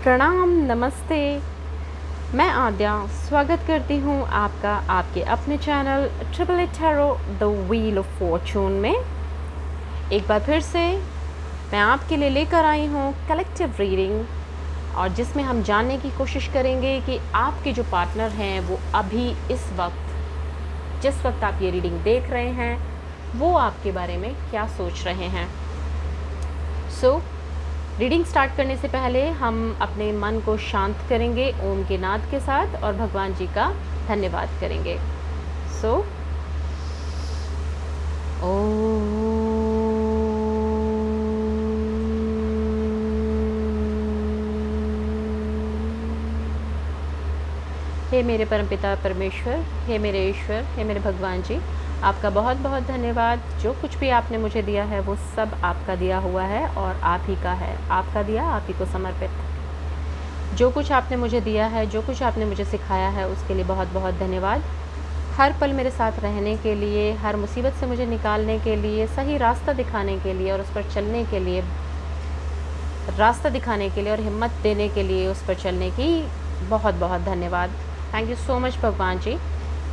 प्रणाम, नमस्ते। मैं आद्या स्वागत करती हूँ आपका आपके अपने channel triple eight tarot the wheel of fortune में। एक बार फिर से मैं आपके लिए लेकर आई हूँ कलेक्टिव रीडिंग, और जिसमें हम जानने की कोशिश करेंगे कि आपके जो पार्टनर हैं वो अभी इस वक्त, जिस वक्त आप ये रीडिंग देख रहे हैं, वो आपके बारे में क्या सोच रहे हैं। रीडिंग स्टार्ट करने से पहले हम अपने मन को शांत करेंगे ओम के नाद के साथ और भगवान जी का धन्यवाद करेंगे। ओम। हे मेरे परमपिता परमेश्वर, हे मेरे ईश्वर, हे मेरे भगवान जी, आपका बहुत बहुत धन्यवाद। जो कुछ भी आपने मुझे दिया है वो सब आपका दिया हुआ है और आप ही का है। आपका दिया आप ही को समर्पित। जो कुछ आपने मुझे दिया है, जो कुछ आपने मुझे सिखाया है, उसके लिए बहुत बहुत धन्यवाद। हर पल मेरे साथ रहने के लिए, हर मुसीबत से मुझे निकालने के लिए, सही रास्ता दिखाने के लिए और उस पर चलने के लिए, रास्ता दिखाने के लिए और हिम्मत देने के लिए उस पर चलने की बहुत बहुत धन्यवाद। Thank you so much Bhagwan जी।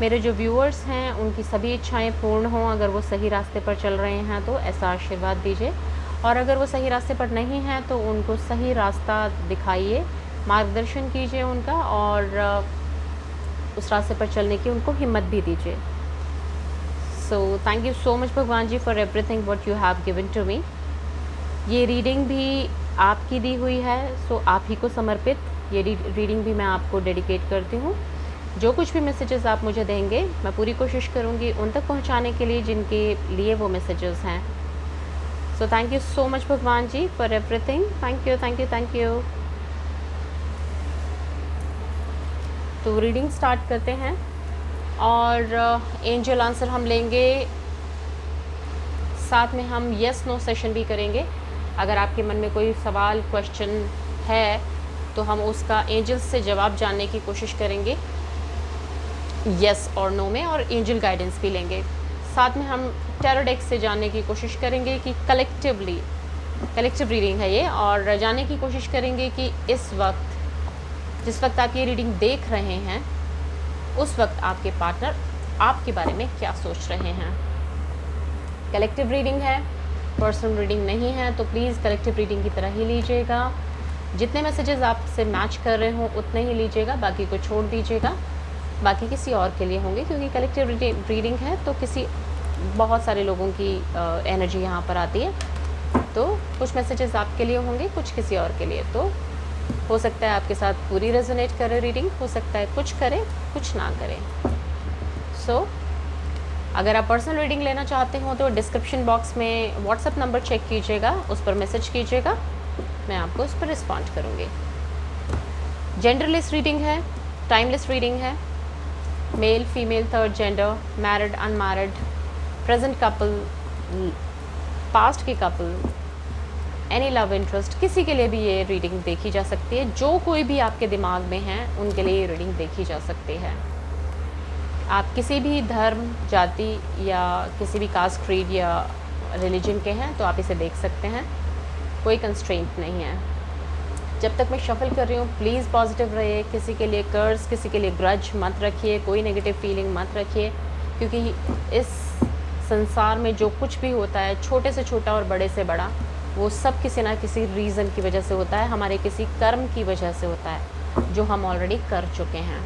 मेरे जो व्यूअर्स हैं उनकी सभी इच्छाएं पूर्ण हों। अगर वो सही रास्ते पर चल रहे हैं तो ऐसा आशीर्वाद दीजिए, और अगर वो सही रास्ते पर नहीं हैं तो उनको सही रास्ता दिखाइए, मार्गदर्शन कीजिए उनका, और उस रास्ते पर चलने की उनको हिम्मत भी दीजिए। So thank you so much Bhagwan ji for everything what you have given to me. ये रीडिंग भी आपकी दी हुई है, सो आप ही को समर्पित ये रीडिंग भी मैं आपको डेडिकेट करती हूँ। जो कुछ भी मैसेजेस आप मुझे देंगे मैं पूरी कोशिश करूँगी उन तक पहुँचाने के लिए जिनके लिए वो मैसेजेस हैं। So thank you so much Bhagwan ji for everything. Thank you thank you thank you. तो रीडिंग स्टार्ट करते हैं और एंजल आंसर हम लेंगे, साथ में हम यस नो सेशन भी करेंगे। अगर आपके मन में कोई सवाल क्वेश्चन है तो हम उसका एंजल्स से जवाब जानने की कोशिश करेंगे यस और नो में, और एंजल गाइडेंस भी लेंगे। साथ में हम टैरो डेक से जानने की कोशिश करेंगे कि कलेक्टिव रीडिंग है ये, और जानने की कोशिश करेंगे कि इस वक्त, जिस वक्त आप ये रीडिंग देख रहे हैं, उस वक्त आपके पार्टनर आपके बारे में क्या सोच रहे हैं। कलेक्टिव रीडिंग है, पर्सनल रीडिंग नहीं है, तो प्लीज़ कलेक्टिव रीडिंग की तरह ही लीजिएगा। जितने मैसेजेस आपसे मैच कर रहे हों उतने ही लीजिएगा, बाकी को छोड़ दीजिएगा। बाकी किसी और के लिए होंगे, क्योंकि कलेक्टिव रीडिंग है तो बहुत सारे लोगों की एनर्जी यहाँ पर आती है। तो कुछ मैसेजेस आपके लिए होंगे, कुछ किसी और के लिए। तो हो सकता है आपके साथ पूरी रेजोनेट करे रीडिंग, हो सकता है कुछ करे कुछ ना करे। अगर आप पर्सनल रीडिंग लेना चाहते हो तो डिस्क्रिप्शन बॉक्स में व्हाट्सएप नंबर चेक कीजिएगा, उस पर मैसेज कीजिएगा, मैं आपको उस पर रिस्पॉन्ड करूँगी। जेंडरलेस रीडिंग है, टाइमलेस रीडिंग है। Male female third gender, married unmarried, present couple, past के कपल, एनी लव इंटरेस्ट, किसी के लिए भी ये रीडिंग देखी जा सकती है। जो कोई भी आपके दिमाग में है उनके लिए ये रीडिंग देखी जा सकती है। आप किसी भी धर्म, जाति या किसी भी कास्ट, क्रीड या रिलीजन के हैं तो आप इसे देख सकते हैं, कोई कंस्ट्रेंट नहीं है। जब तक मैं शफल कर रही हूँ प्लीज़ पॉजिटिव रहिए। किसी के लिए कर्ज, किसी के लिए ग्रज मत रखिए, कोई नेगेटिव फीलिंग मत रखिए, क्योंकि इस संसार में जो कुछ भी होता है, छोटे से छोटा और बड़े से बड़ा, वो सब किसी ना किसी रीज़न की वजह से होता है, हमारे किसी कर्म की वजह से होता है जो हम ऑलरेडी कर चुके हैं।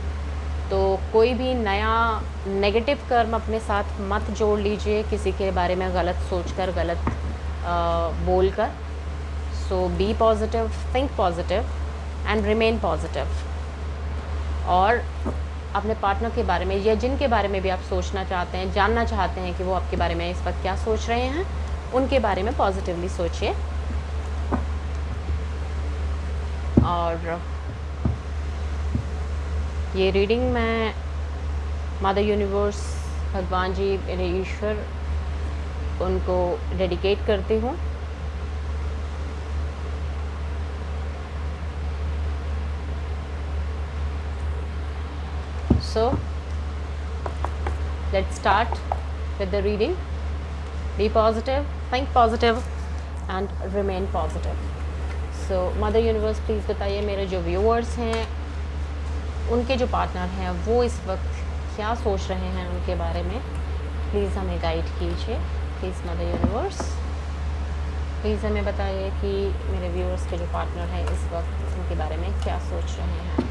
तो कोई भी नया नेगेटिव कर्म अपने साथ मत जोड़ लीजिए किसी के बारे में गलत सोचकर, गलत बोलकर। So be positive, think positive and remain positive। और अपने पार्टनर के बारे में या जिनके बारे में भी आप सोचना चाहते हैं, जानना चाहते हैं कि वो आपके बारे में इस वक्त क्या सोच रहे हैं, उनके बारे में पॉजिटिवली सोचिए। और ये रीडिंग मैं मदर यूनिवर्स, भगवान जी, मेरे ईश्वर, उनको डेडिकेट करती हूँ। So let's start with the reading. Be positive, think positive and remain positive. So mother universe please बताइए मेरे जो व्यूअर्स हैं उनके जो पार्टनर हैं वो इस वक्त क्या सोच रहे हैं उनके बारे में, प्लीज़ हमें गाइड कीजिए। प्लीज़ मदर यूनिवर्स प्लीज़ हमें बताइए कि मेरे व्यूअर्स के जो पार्टनर हैं इस वक्त उनके बारे में क्या सोच रहे हैं।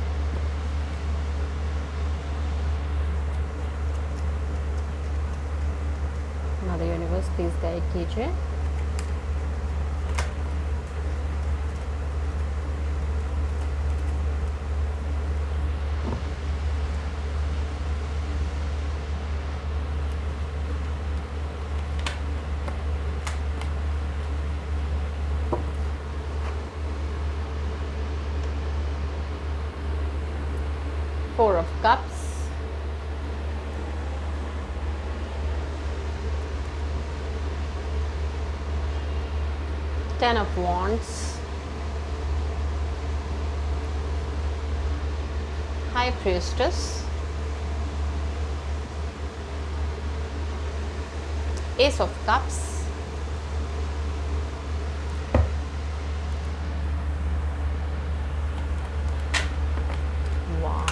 मदर यूनिवर्स प्लीज़ गाइड कीजिए। Four of Cups, Ten of Wands, High Priestess, Ace of Cups, wow,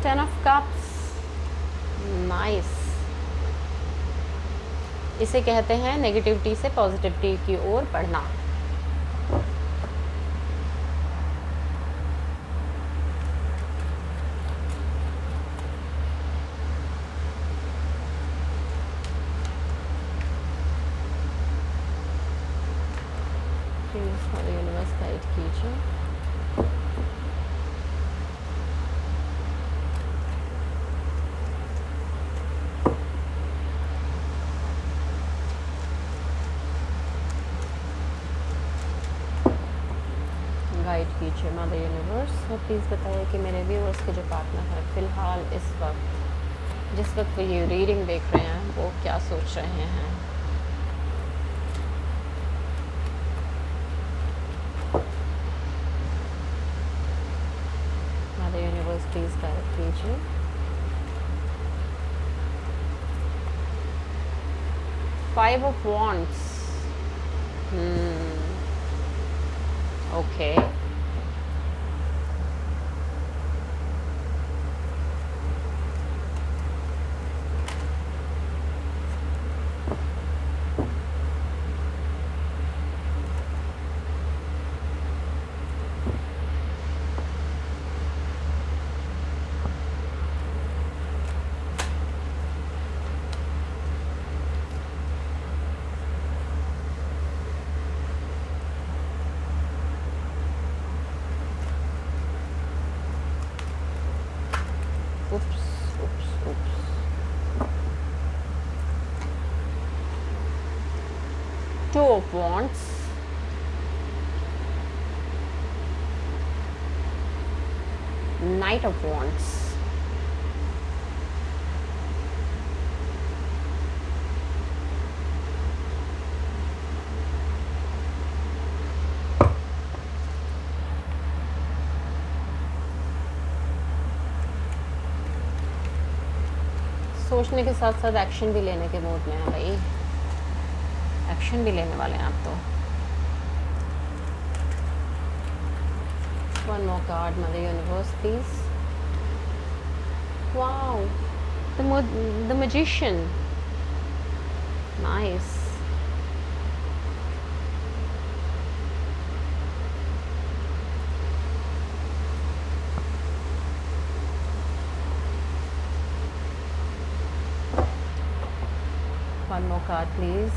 Ten of Cups, nice. इसे कहते हैं नेगेटिविटी से पॉजिटिविटी की ओर बढ़ना। प्लीज मदर यूनिवर्स गाइड कीजिए। गाइड कीजिए मदर यूनिवर्स और प्लीज़ बताइए कि मेरे व्यूअर्स के जो पार्टनर हैं फ़िलहाल इस वक्त जिस वक्त वो ये रीडिंग देख रहे हैं वो क्या सोच रहे हैं। मदर यूनिवर्स प्लीज़ गाइड कीजिए। Five of wands, okay, oops. Two of Wands, Knight of Wands, सोचने के साथ साथ एक्शन भी लेने के मूड में है भाई, एक्शन भी लेने वाले हैं आप तो। One more card mother universe please. Wow, the magician, nice. One more card please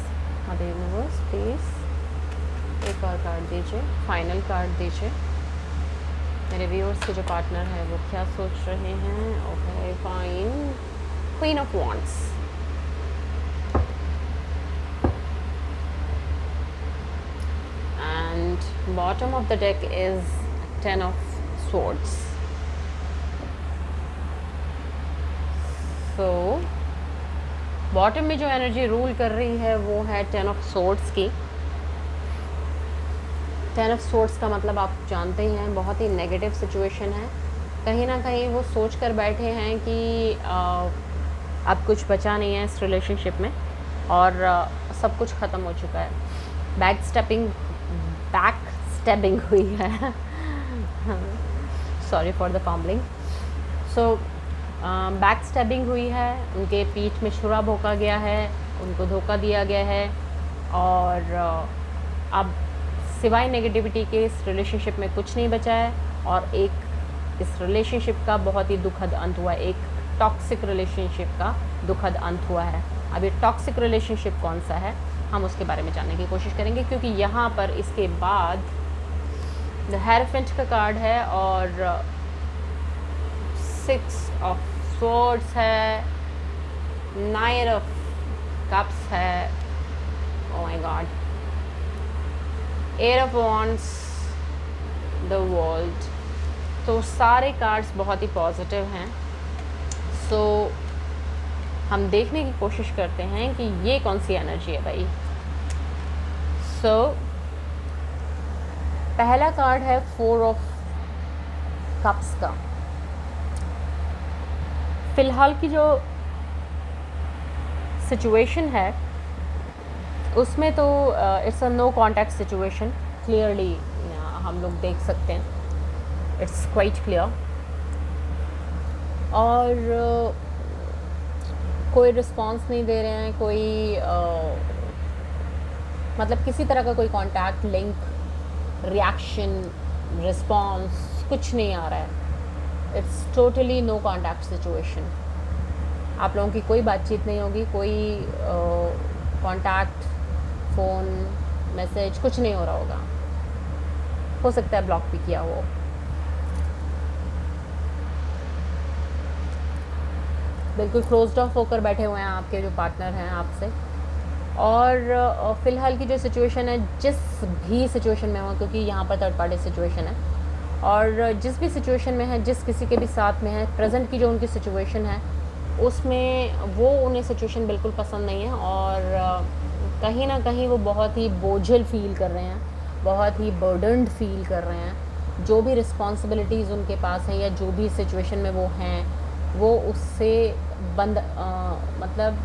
mother universe please. एक और कार्ड दीजिए, फाइनल कार्ड दीजिए। मेरे व्यूअर्स के जो पार्टनर है वो क्या सोच रहे हैं। Okay fine, queen of wands, and bottom of the deck is 10 of swords। So bottom में जो एनर्जी रूल कर रही है वो है 10 ऑफ swords की। 10 ऑफ swords का मतलब आप जानते ही हैं, बहुत ही नेगेटिव सिचुएशन है। कहीं ना कहीं वो सोच कर बैठे हैं कि अब कुछ बचा नहीं है इस रिलेशनशिप में, और सब कुछ ख़त्म हो चुका है। बैक स्टेबिंग हुई है sorry for the fumbling. So back stabbing हुई है, उनके पीठ में छुरा भोंका गया है, उनको धोखा दिया गया है, और अब सिवाय नेगेटिविटी के इस रिलेशनशिप में कुछ नहीं बचा है, और एक इस रिलेशनशिप का बहुत ही दुखद अंत हुआ है, एक टॉक्सिक रिलेशनशिप का दुखद अंत हुआ है। अब ये टॉक्सिक रिलेशनशिप कौन सा है, हम उसके बारे में जानने की कोशिश करेंगे, क्योंकि यहाँ पर इसके बाद द हेरोफेंट का कार्ड है और 6 ऑफ स्वॉर्ड्स है, 9 ऑफ कप्स है, oh my God, 8 of wands, the world. तो सारे कार्ड्स बहुत ही पॉजिटिव हैं। सो हम देखने की कोशिश करते हैं कि ये कौन सी एनर्जी है भाई। सो पहला कार्ड है 4 ऑफ कप्स का। फ़िलहाल की जो सिचुएशन है उसमें तो it's a no contact situation, clearly हम लोग देख सकते हैं, इट्स क्वाइट क्लियर। और कोई रिस्पॉन्स नहीं दे रहे हैं, कोई मतलब किसी तरह का कोई कांटेक्ट, लिंक, रिएक्शन, रिस्पॉन्स कुछ नहीं आ रहा है। It's totally no contact situation. आप लोगों की कोई बातचीत नहीं होगी, कोई कांटेक्ट, फ़ोन, मैसेज कुछ नहीं हो रहा होगा। हो सकता है ब्लॉक भी किया हो। बिल्कुल क्लोज्ड ऑफ होकर बैठे हुए हैं आपके जो पार्टनर हैं आपसे। और फ़िलहाल की जो सिचुएशन है, जिस भी सिचुएशन में हो, क्योंकि यहाँ पर थर्ड पार्टी सिचुएशन है, और जिस भी सिचुएशन में है, जिस किसी के भी साथ में है, प्रेजेंट की जो उनकी सिचुएशन है उसमें वो उन्हें सिचुएशन बिल्कुल पसंद नहीं है, और कहीं ना कहीं वो बहुत ही बोझिल फील कर रहे हैं, बहुत ही बर्डन्ड फील कर रहे हैं। जो भी रिस्पॉन्सिबिलिटीज़ उनके पास हैं या जो भी सिचुएशन में वो हैं, वो उससे मतलब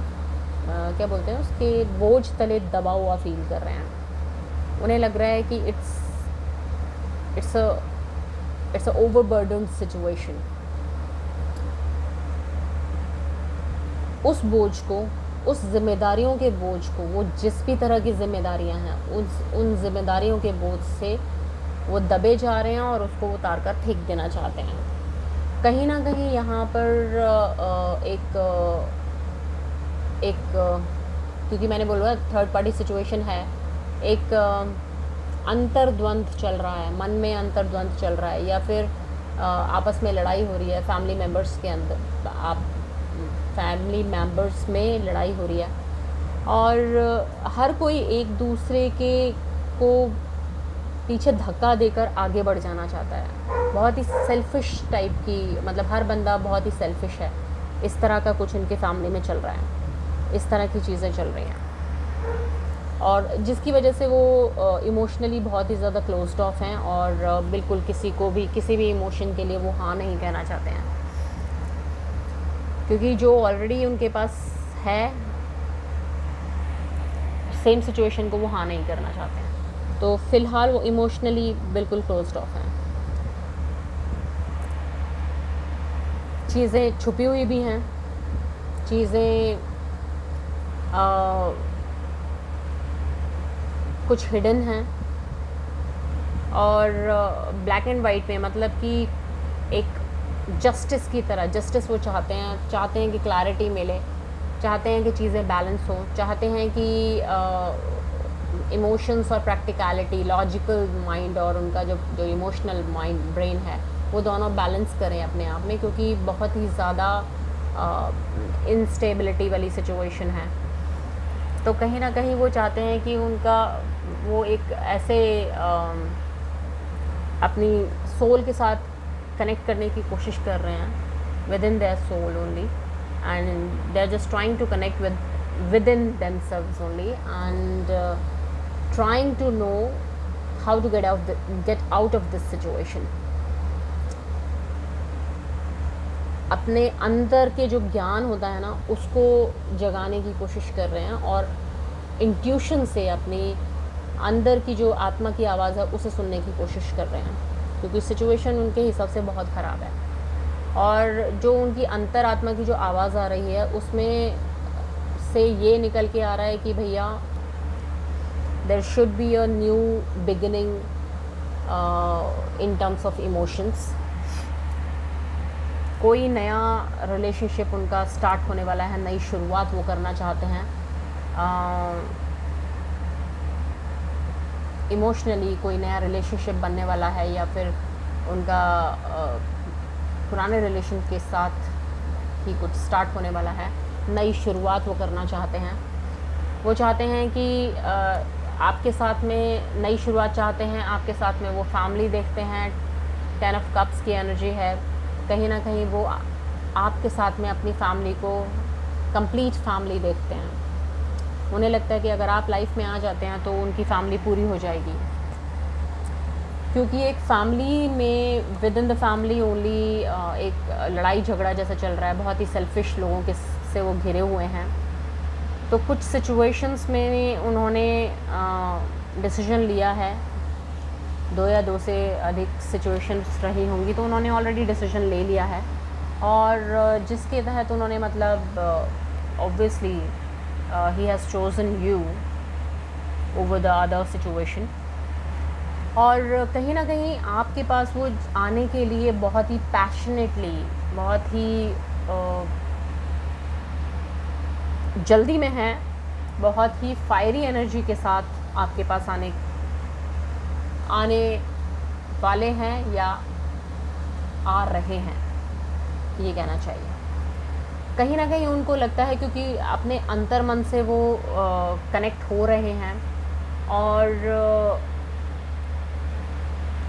क्या बोलते हैं, उसके बोझ तले दबा हुआ फील कर रहे हैं। उन्हें लग रहा है कि इट्स अ ओवरबर्डन्ड सिचुएशन। उस बोझ को, उस जिम्मेदारियों के बोझ को, वो जिस भी तरह की जिम्मेदारियां हैं, उन जिम्मेदारियों के बोझ से वो दबे जा रहे हैं और उसको उतार कर फेंक देना चाहते हैं। कहीं ना कहीं यहाँ पर क्योंकि मैंने बोला थर्ड पार्टी सिचुएशन है, एक अंतर्द्वंद चल रहा है, मन में अंतर्द्वंद चल रहा है, या फिर आपस में लड़ाई हो रही है फैमिली मेम्बर्स के अंदर, फैमिली मेम्बर्स में लड़ाई हो रही है, और हर कोई एक दूसरे के को पीछे धक्का देकर आगे बढ़ जाना चाहता है। बहुत ही सेल्फिश टाइप की, मतलब हर बंदा बहुत ही सेल्फिश है, इस तरह का कुछ इनके फैमिली में चल रहा है, इस तरह की चीज़ें चल रही हैं, और जिसकी वजह से वो इमोशनली बहुत ही ज़्यादा क्लोज्ड ऑफ हैं, और बिल्कुल किसी भी इमोशन के लिए वो हाँ नहीं कहना चाहते हैं, क्योंकि जो ऑलरेडी उनके पास है सेम सिचुएशन को वो हाँ नहीं करना चाहते हैं। तो फ़िलहाल वो इमोशनली बिल्कुल क्लोज्ड ऑफ हैं। चीज़ें छुपी हुई भी हैं, चीज़ें कुछ हिडन हैं, और ब्लैक एंड वाइट में, मतलब कि एक जस्टिस की तरह, जस्टिस वो चाहते हैं कि क्लैरिटी मिले, चाहते हैं कि चीज़ें बैलेंस हो, चाहते हैं कि इमोशंस और प्रैक्टिकलिटी, लॉजिकल माइंड और उनका जो इमोशनल माइंड, ब्रेन है, वो दोनों बैलेंस करें अपने आप में, क्योंकि बहुत ही ज़्यादा इंस्टेबिलिटी वाली सिचुएशन है। तो कहीं ना कहीं वो चाहते हैं कि वो एक ऐसे अपनी सोल के साथ कनेक्ट करने की कोशिश कर रहे हैं, within their soul only, and they are just trying to connect within themselves only, and trying to know how to get out of this situation. अब अपने अंदर के जो ज्ञान होता है ना उसको जगाने की कोशिश कर रहे हैं और इंट्यूशन से अपनी अंदर की जो आत्मा की आवाज़ है उसे सुनने की कोशिश कर रहे हैं, क्योंकि सिचुएशन उनके हिसाब से बहुत ख़राब है। और जो उनकी अंतरात्मा की जो आवाज़ आ रही है उसमें से ये निकल के आ रहा है कि भैया there should be a new beginning in terms of emotions. कोई नया रिलेशनशिप उनका स्टार्ट होने वाला है, नई शुरुआत वो करना चाहते हैं। इमोशनली कोई नया रिलेशनशिप बनने वाला है, या फिर उनका पुराने रिलेशन के साथ ही कुछ स्टार्ट होने वाला है, नई शुरुआत वो करना चाहते हैं। वो चाहते हैं कि आपके साथ में नई शुरुआत चाहते हैं, आपके साथ में वो फैमिली देखते हैं। 10 ऑफ कप्स की एनर्जी है, कहीं ना कहीं वो आपके साथ में अपनी फैमिली को कंप्लीट फैमिली देखते हैं। उन्हें लगता है कि अगर आप लाइफ में आ जाते हैं तो उनकी फैमिली पूरी हो जाएगी, क्योंकि एक फैमिली में with in the family only एक लड़ाई झगड़ा जैसा चल रहा है, बहुत ही सेल्फिश लोगों के से वो घिरे हुए हैं। तो कुछ सिचुएशंस में उन्होंने डिसीजन लिया है, 2 या 2 से अधिक सिचुएशंस रही होंगी, तो उन्होंने ऑलरेडी डिसीजन ले लिया है, और जिसके तहत उन्होंने मतलब obviously he has chosen you over the other situation। और कहीं ना कहीं आपके पास वो आने के लिए बहुत ही पैशनेटली, बहुत ही जल्दी में है, बहुत ही फायरी एनर्जी के साथ आपके पास आने वाले हैं या आ रहे हैं, ये कहना चाहिए। कहीं ना कहीं उनको लगता है, क्योंकि अपने अंतर्मन से वो कनेक्ट हो रहे हैं, और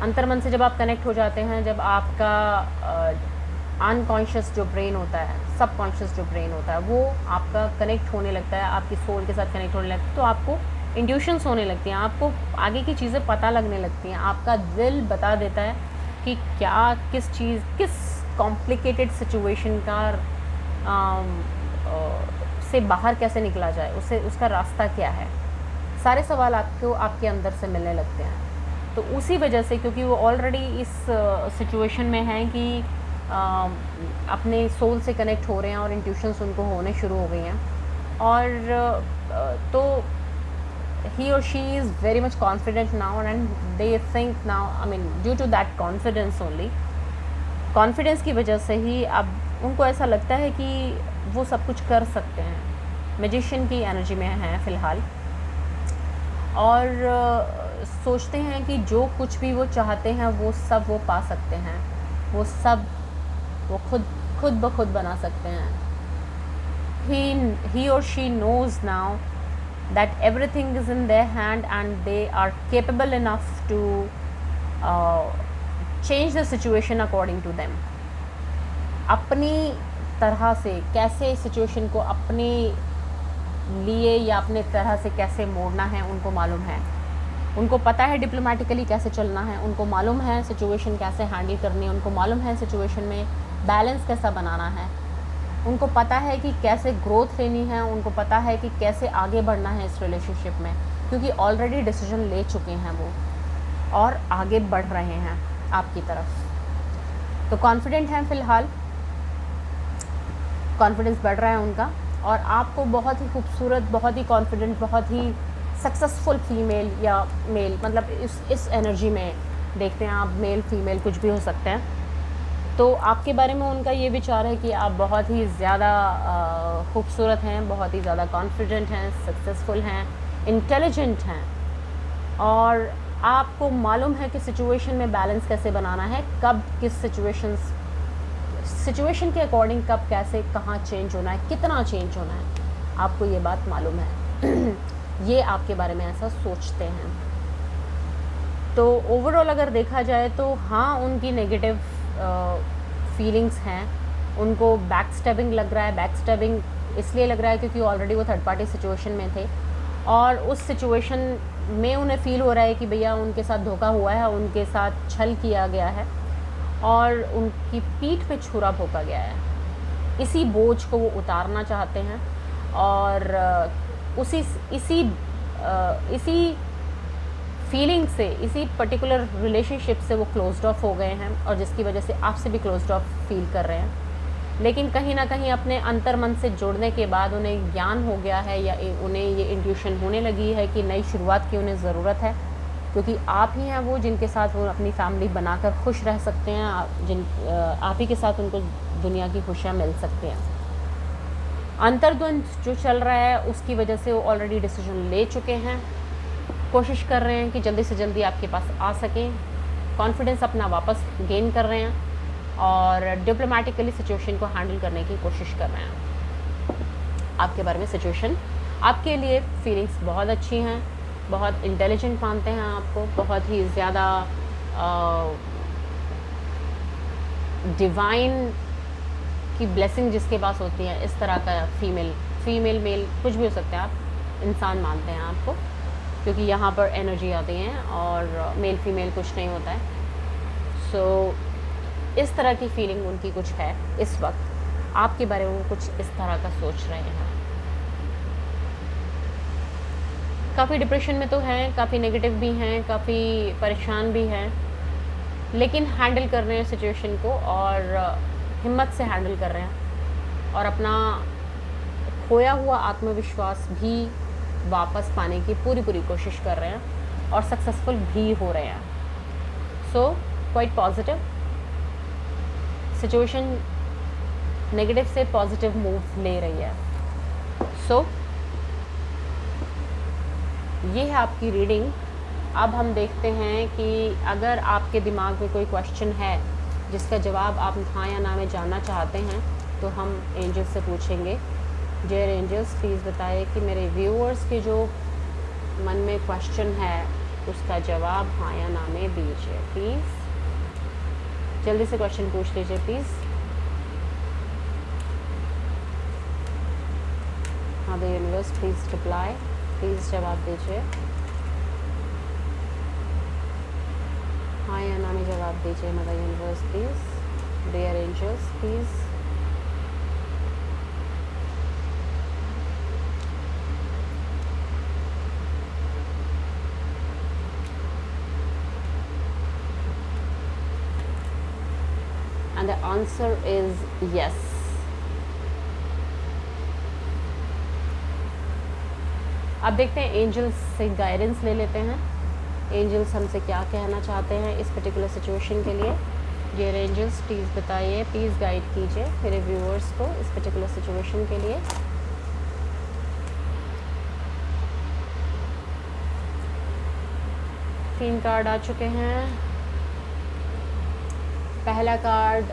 अंतर्मन से जब आप कनेक्ट हो जाते हैं, जब आपका अनकॉन्शियस जो ब्रेन होता है, सबकॉन्शियस जो ब्रेन होता है, वो आपका कनेक्ट होने लगता है, आपकी सोल के साथ कनेक्ट होने लगता है, तो आपको इंट्यूशंस होने लगती हैं, आपको आगे की चीज़ें पता लगने लगती हैं। आपका दिल बता देता है कि क्या किस कॉम्प्लिकेटेड सिचुएशन का से बाहर कैसे निकला जाए, उसका रास्ता क्या है। सारे सवाल आपको आपके अंदर से मिलने लगते हैं। तो उसी वजह से, क्योंकि वो ऑलरेडी इस सिचुएशन में हैं कि अपने सोल से कनेक्ट हो रहे हैं और इंट्यूशंस उनको होने शुरू हो गई हैं, और तो he or she is very much confident now, and they think now, I mean due to that confidence only, confidence की वजह से ही अब उनको ऐसा लगता है कि वो सब कुछ कर सकते हैं। मैजिशियन की एनर्जी में हैं फ़िलहाल, और सोचते हैं कि जो कुछ भी वो चाहते हैं वो सब वो पा सकते हैं, वो सब वो खुद ब खुद बना सकते हैं। he or she knows now that everything is in their hand and they are capable enough to change the situation according to them। अपनी तरह से कैसे सिचुएशन को अपने लिए या अपने तरह से कैसे मोड़ना है उनको मालूम है। उनको पता है डिप्लोमेटिकली कैसे चलना है, उनको मालूम है सिचुएशन कैसे हैंडल करनी है, उनको मालूम है सिचुएशन में बैलेंस कैसा बनाना है, उनको पता है कि कैसे ग्रोथ लेनी है, उनको पता है कि कैसे आगे बढ़ना है इस रिलेशनशिप में, क्योंकि ऑलरेडी डिसीजन ले चुके हैं वो और आगे बढ़ रहे हैं आपकी तरफ। तो कॉन्फिडेंट हैं फ़िलहाल, कॉन्फिडेंस बढ़ रहा है उनका, और आपको बहुत ही खूबसूरत, बहुत ही कॉन्फिडेंट, बहुत ही सक्सेसफुल फीमेल या मेल, मतलब इस एनर्जी में देखते हैं आप। मेल फीमेल कुछ भी हो सकते हैं। तो आपके बारे में उनका ये विचार है कि आप बहुत ही ज़्यादा खूबसूरत हैं, बहुत ही ज़्यादा कॉन्फिडेंट हैं, सक्सेसफुल हैं, इंटेलिजेंट हैं, और आपको मालूम है कि सिचुएशन में बैलेंस कैसे बनाना है, कब किस सिचुएशन के अकॉर्डिंग कब कैसे कहाँ चेंज होना है, कितना चेंज होना है, आपको ये बात मालूम है। ये आपके बारे में ऐसा सोचते हैं। तो ओवरऑल अगर देखा जाए तो हाँ, उनकी नेगेटिव फीलिंग्स हैं, उनको बैक स्टैबिंग लग रहा है। बैक स्टैबिंग इसलिए लग रहा है क्योंकि ऑलरेडी वो थर्ड पार्टी सिचुएशन में थे, और उस सिचुएशन में उन्हें फ़ील हो रहा है कि भैया उनके साथ धोखा हुआ है, उनके साथ छल किया गया है, और उनकी पीठ पे छुरा भोंका गया है। इसी बोझ को वो उतारना चाहते हैं और इसी फीलिंग से, इसी पर्टिकुलर रिलेशनशिप से वो क्लोज्ड ऑफ हो गए हैं और जिसकी वजह से आपसे भी क्लोज्ड ऑफ फील कर रहे हैं। लेकिन कहीं ना कहीं अपने अंतर मन से जुड़ने के बाद उन्हें ज्ञान हो गया है या उन्हें ये इंट्यूशन होने लगी है कि नई शुरुआत की उन्हें ज़रूरत है, क्योंकि आप ही हैं वो जिनके साथ वो अपनी फैमिली बनाकर खुश रह सकते हैं, आप ही के साथ उनको दुनिया की खुशियाँ मिल सकती हैं। अंतर्द्वंद जो चल रहा है उसकी वजह से वो ऑलरेडी डिसीजन ले चुके हैं, कोशिश कर रहे हैं कि जल्दी से जल्दी आपके पास आ सकें, कॉन्फिडेंस अपना वापस गेन कर रहे हैं और डिप्लोमेटिकली सिचुएशन को हैंडल करने की कोशिश कर रहे हैं। आपके बारे में सिचुएशन, आपके लिए फीलिंग्स बहुत अच्छी हैं, बहुत इंटेलिजेंट मानते हैं आपको, बहुत ही ज़्यादा डिवाइन की ब्लेसिंग जिसके पास होती है, इस तरह का फीमेल मेल कुछ भी हो सकता है, आप इंसान मानते हैं आपको, क्योंकि यहाँ पर एनर्जी आती है और मेल फीमेल कुछ नहीं होता है। सो इस तरह की फीलिंग उनकी कुछ है इस वक्त, आपके बारे में वो कुछ इस तरह का सोच रहे हैं। काफ़ी डिप्रेशन में तो हैं, काफ़ी नेगेटिव भी हैं, काफ़ी परेशान भी हैं, लेकिन हैंडल कर रहे हैं सिचुएशन को और हिम्मत से हैंडल कर रहे हैं और अपना खोया हुआ आत्मविश्वास भी वापस पाने की पूरी कोशिश कर रहे हैं और सक्सेसफुल भी हो रहे हैं। So quite positive situation, negative से पॉजिटिव मूव ले रही है। सो ये है आपकी रीडिंग। अब हम देखते हैं कि अगर आपके दिमाग में कोई क्वेश्चन है जिसका जवाब आप हाँ या ना में जानना चाहते हैं तो हम एंजल्स से पूछेंगे। डियर एंजल्स, प्लीज़ बताइए कि मेरे व्यूअर्स के जो मन में क्वेश्चन है उसका जवाब हाँ या ना में दीजिए प्लीज़। जल्दी से क्वेश्चन पूछ लीजिए प्लीज़। हाँ the universe please reply, please जवाब दीजिए। हाँ या ना में जवाब दीजिए mother universe please. Dear angels please. And the answer is yes. अब देखते हैं एंजल्स से गाइडेंस ले लेते हैं। एंजल्स हमसे क्या कहना चाहते हैं इस पर्टिकुलर सिचुएशन के लिए। डियर एंजल्स प्लीज़ बताइए, प्लीज़ गाइड कीजिए मेरे व्यूअर्स को इस पर्टिकुलर सिचुएशन के लिए। तीन कार्ड आ चुके हैं। पहला card,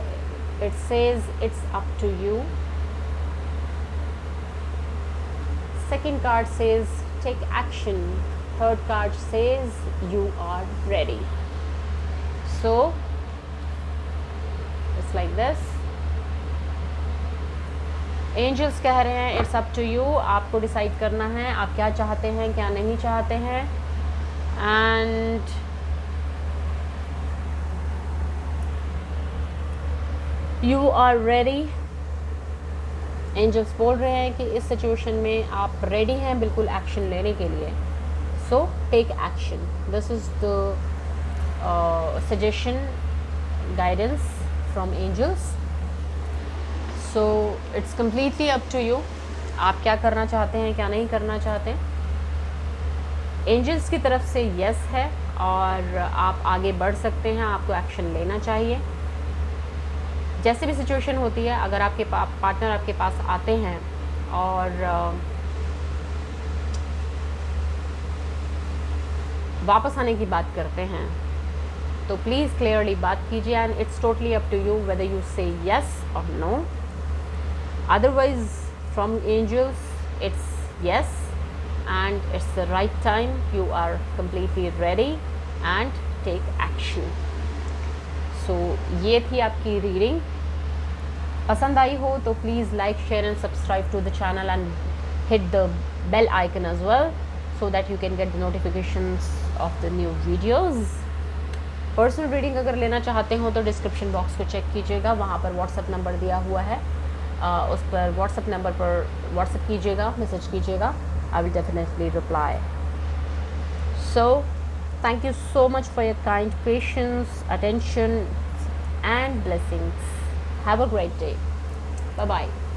it says it's up to you. Second card says take action. Third card says you are ready. So it's like this. Angels कह रहे हैं इट्स अप टू यू, आपको डिसाइड करना है आप क्या चाहते हैं क्या नहीं चाहते हैं। And you are ready. Angels बोल रहे हैं कि इस सिचुएशन में आप रेडी हैं बिल्कुल एक्शन लेने के लिए। So take action. This is the suggestion, guidance from angels. So it's completely up to you, आप क्या करना चाहते हैं क्या नहीं करना चाहते। एंजल्स की तरफ से यस है और आप आगे बढ़ सकते हैं, आपको एक्शन लेना चाहिए। जैसे भी सिचुएशन होती है, अगर आपके पार्टनर आपके पास आते हैं और वापस आने की बात करते हैं तो प्लीज़ क्लियरली बात कीजिए and it's totally up to you weather you say yes और no. Otherwise from angels it's yes and it's the right time, you are completely ready and take action. So ये थी आपकी reading. पसंद आई हो तो please like share and subscribe to the channel and hit the bell icon as well so that you can get the notifications of the new videos. Personal reading अगर लेना चाहते हो तो डिस्क्रिप्शन बॉक्स को चेक कीजिएगा, वहाँ पर WhatsApp number दिया हुआ है उस पर व्हाट्सएप नंबर पर व्हाट्सएप कीजिएगा, मैसेज कीजिएगा. I will definitely reply. So, thank you so much for your kind patience, attention, and blessings. Have a great day. Bye bye.